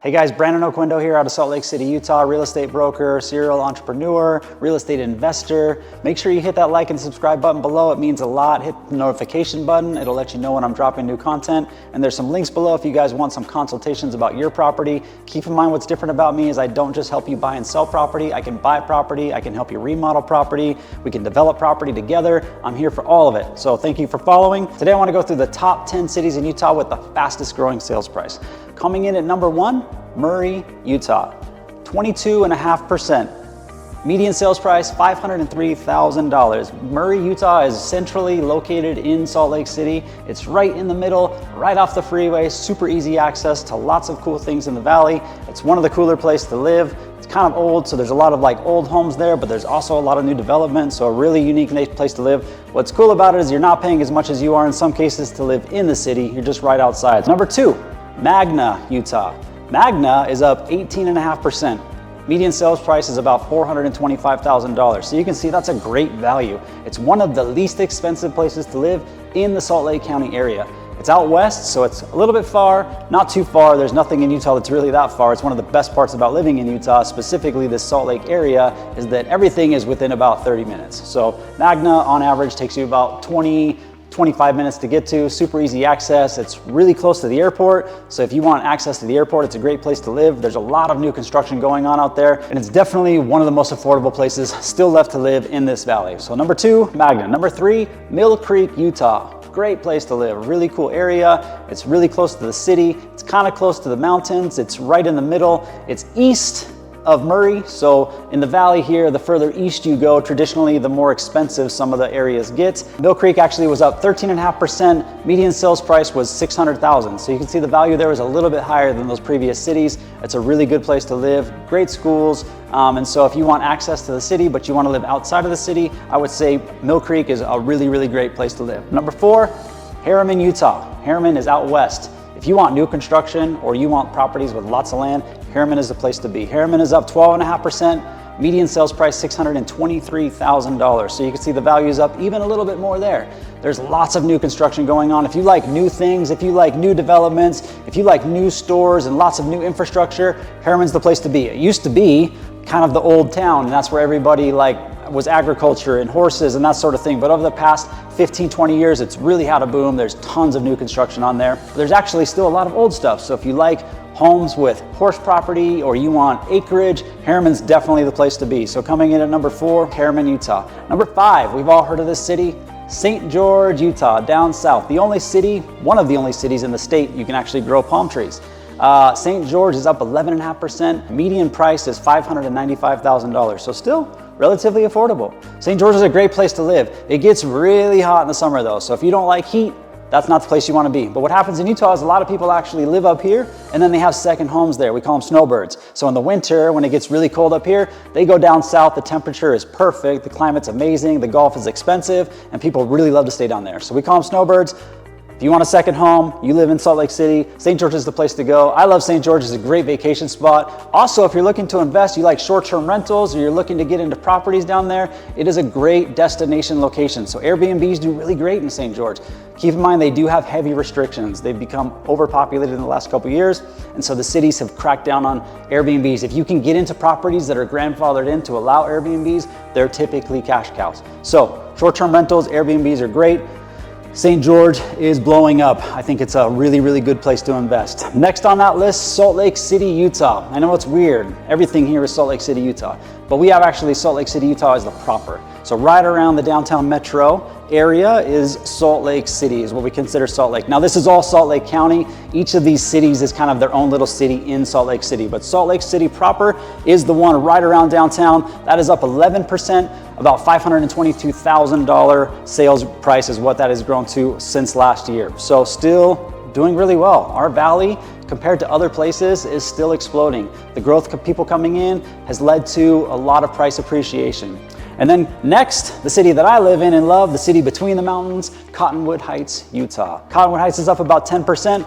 Hey guys, Brandon Oquendo here out of Salt Lake City, Utah, real estate broker, serial entrepreneur, real estate investor. Make sure you hit that like and subscribe button below. It means a lot. Hit the notification button. It'll let you know when I'm dropping new content. And there's some links below if you guys want some consultations about your property. Keep in mind what's different about me is I don't just help you buy and sell property. I can buy property. I can help you remodel property. We can develop property together. I'm here for all of it. So thank you for following. Today I want to go through the top 10 cities in Utah with the fastest growing sales price. Coming in at number 1, Lehi, Utah, 22.5%. Median sales price, $503,000. Lehi, Utah is centrally located in Salt Lake City. It's right in the middle, right off the freeway, super easy access to lots of cool things in the valley. It's one of the cooler places to live. It's kind of old, so there's a lot of old homes there, but there's also a lot of new development, so a really unique place to live. What's cool about it is you're not paying as much as you are in some cases to live in the city. You're just right outside. Number 2, Magna, Utah. Magna is up 18.5%. Median sales price is about $425,000. So you can see that's a great value. It's one of the least expensive places to live in the Salt Lake County area. It's out west, so it's a little bit far, not too far. There's nothing in Utah that's really that far. It's one of the best parts about living in Utah, specifically this Salt Lake area, is that everything is within about 30 minutes. So Magna on average takes you about 25 minutes to get to, super easy access. It's really close to the airport. So if you want access to the airport, it's a great place to live. There's a lot of new construction going on out there, and it's definitely one of the most affordable places still left to live in this valley. So number 2, Magna. Number 3, Mill Creek, Utah. Great place to live, really cool area. It's really close to the city. It's kind of close to the mountains. It's right in the middle. It's east of Lehi, so in the valley here, the further east you go, traditionally the more expensive some of the areas get. Mill Creek actually was up 13.5%. Median sales price was $600,000. So you can see the value there is a little bit higher than those previous cities. It's a really good place to live, great schools. And so if you want access to the city, but you want to live outside of the city, I would say Mill Creek is a really, really great place to live. Number 4, Herman, Utah. Herman is out west. If you want new construction or you want properties with lots of land, Herman is the place to be. Herman is up 12.5%. Median sales price, $623,000. So you can see the value is up even a little bit more there. There's lots of new construction going on. If you like new things, if you like new developments, if you like new stores and lots of new infrastructure, Herman's the place to be. It used to be kind of the old town, and that's where everybody was agriculture and horses and that sort of thing. But over the past 15, 20 years, it's really had a boom. There's tons of new construction on there. But there's actually still a lot of old stuff. So if you like homes with horse property or you want acreage, Herman's definitely the place to be. So coming in at number 4, Herman, Utah. Number 5, we've all heard of this city, St. George, Utah, down south. The only city, one of the only cities in the state you can actually grow palm trees. St. George is up 11.5%. Median price is $595,000. So still relatively affordable. St. George is a great place to live. It gets really hot in the summer though. So if you don't like heat, that's not the place you want to be. But what happens in Utah is a lot of people actually live up here and then they have second homes there. We call them snowbirds. So in the winter, when it gets really cold up here, they go down south. The temperature is perfect. The climate's amazing. The golf is expensive and people really love to stay down there. So we call them snowbirds. If you want a second home, you live in Salt Lake City, St. George is the place to go. I love St. George. It's a great vacation spot. Also, if you're looking to invest, you like short-term rentals, or you're looking to get into properties down there, it is a great destination location. So Airbnbs do really great in St. George. Keep in mind, they do have heavy restrictions. They've become overpopulated in the last couple of years, and so the cities have cracked down on Airbnbs. If you can get into properties that are grandfathered in to allow Airbnbs, they're typically cash cows. So short-term rentals, Airbnbs are great. St. George is blowing up. I think it's a really, really good place to invest. Next on that list, Salt Lake City, Utah. I know it's weird. Everything here is Salt Lake City, Utah. But we have actually Salt Lake City, Utah as the proper. So right around the downtown metro area is Salt Lake City, is what we consider Salt Lake. Now this is all Salt Lake County. Each of these cities is kind of their own little city in Salt Lake City. But Salt Lake City proper is the one right around downtown. That is up 11%. About $522,000 sales price is what that has grown to since last year. So still doing really well. Our valley, compared to other places, is still exploding. The growth of people coming in has led to a lot of price appreciation. And then next, the city that I live in and love, the city between the mountains, Cottonwood Heights, Utah. Cottonwood Heights is up about 10%.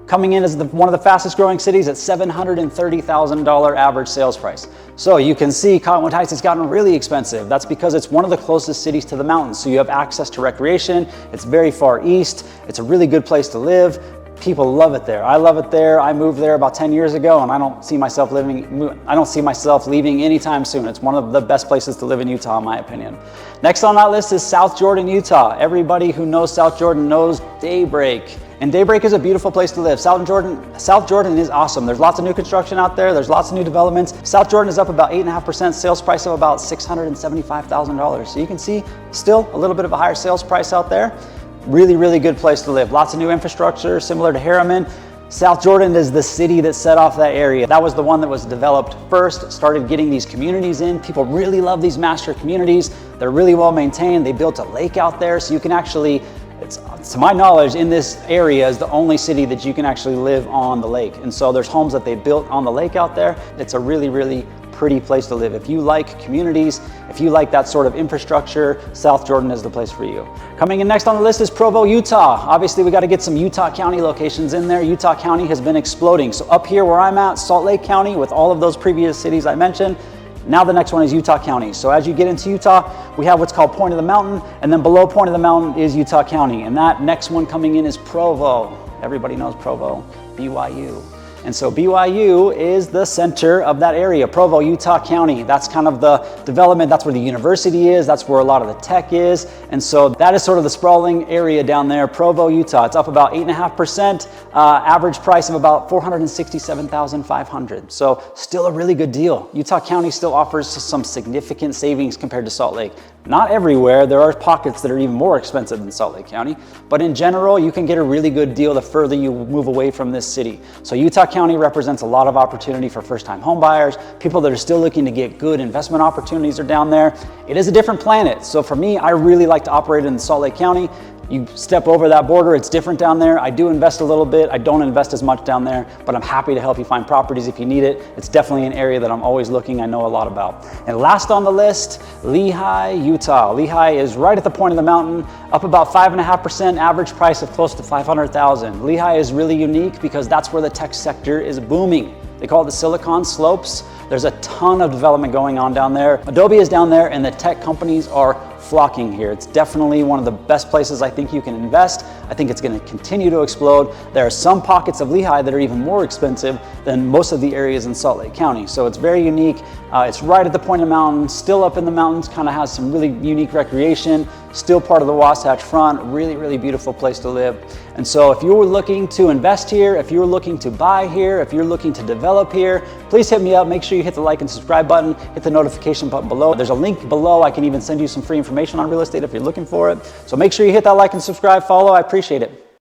coming in as one of the fastest growing cities at $730,000 average sales price. So you can see Cottonwood Heights has gotten really expensive. That's because it's one of the closest cities to the mountains. So you have access to recreation. It's very far east. It's a really good place to live. People love it there. I love it there. I moved there about 10 years ago, and I don't see myself leaving anytime soon. It's one of the best places to live in Utah, in my opinion. Next on that list is South Jordan, Utah. Everybody who knows South Jordan knows Daybreak. And Daybreak is a beautiful place to live. South Jordan is awesome. There's lots of new construction out there. There's lots of new developments. South Jordan is up about 8.5%, sales price of about $675,000. So you can see still a little bit of a higher sales price out there. Really, really good place to live. Lots of new infrastructure, similar to Herman. South Jordan is the city that set off that area. That was the one that was developed first, started getting these communities in. People really love these master communities. They're really well maintained. They built a lake out there, so you can actually, to my knowledge, in this area is the only city that you can actually live on the lake. And so there's homes that they built on the lake out there. It's a really, really pretty place to live. If you like communities, if you like that sort of infrastructure, South Jordan is the place for you. Coming in next on the list is Provo, Utah. Obviously, we got to get some Utah County locations in there. Utah County has been exploding. So up here where I'm at, Salt Lake County, with all of those previous cities I mentioned, now the next one is Utah County. So as you get into Utah, we have what's called Point of the Mountain, and then below Point of the Mountain is Utah County. And that next one coming in is Provo. Everybody knows Provo, BYU. And so BYU is the center of that area, Provo, Utah County. That's kind of the development. That's where the university is. That's where a lot of the tech is. And so that is sort of the sprawling area down there, Provo, Utah. It's up about 8.5%, average price of about $467,500. So still a really good deal. Utah County still offers some significant savings compared to Salt Lake. Not everywhere. There are pockets that are even more expensive than Salt Lake County, but in general, you can get a really good deal the further you move away from this city. So Utah County represents a lot of opportunity for first-time home buyers. People that are still looking to get good investment opportunities are down there. It is a different planet. So for me, I really like to operate in Salt Lake County. You step over that border, it's different down there. I do invest a little bit. I don't invest as much down there, but I'm happy to help you find properties if you need it. It's definitely an area that I'm always looking, I know a lot about. And last on the list, Lehi, Utah. Lehi is right at the point of the mountain, up about 5.5%, average price of close to $500,000. Lehi is really unique because that's where the tech sector is booming. They call it the Silicon Slopes. There's a ton of development going on down there. Adobe is down there and the tech companies are flocking here. It's definitely one of the best places I think you can invest. I think it's going to continue to explode. There are some pockets of Lehi that are even more expensive than most of the areas in Salt Lake County. So it's very unique. It's right at the point of the mountain, still up in the mountains, kind of has some really unique recreation, still part of the Wasatch Front, really, really beautiful place to live. And so if you were looking to invest here, if you're looking to buy here, if you're looking to develop here, please hit me up. Make sure you hit the like and subscribe button, hit the notification button below. There's a link below. I can even send you some free information on real estate if you're looking for it. So make sure you hit that like and subscribe, follow. I appreciate it.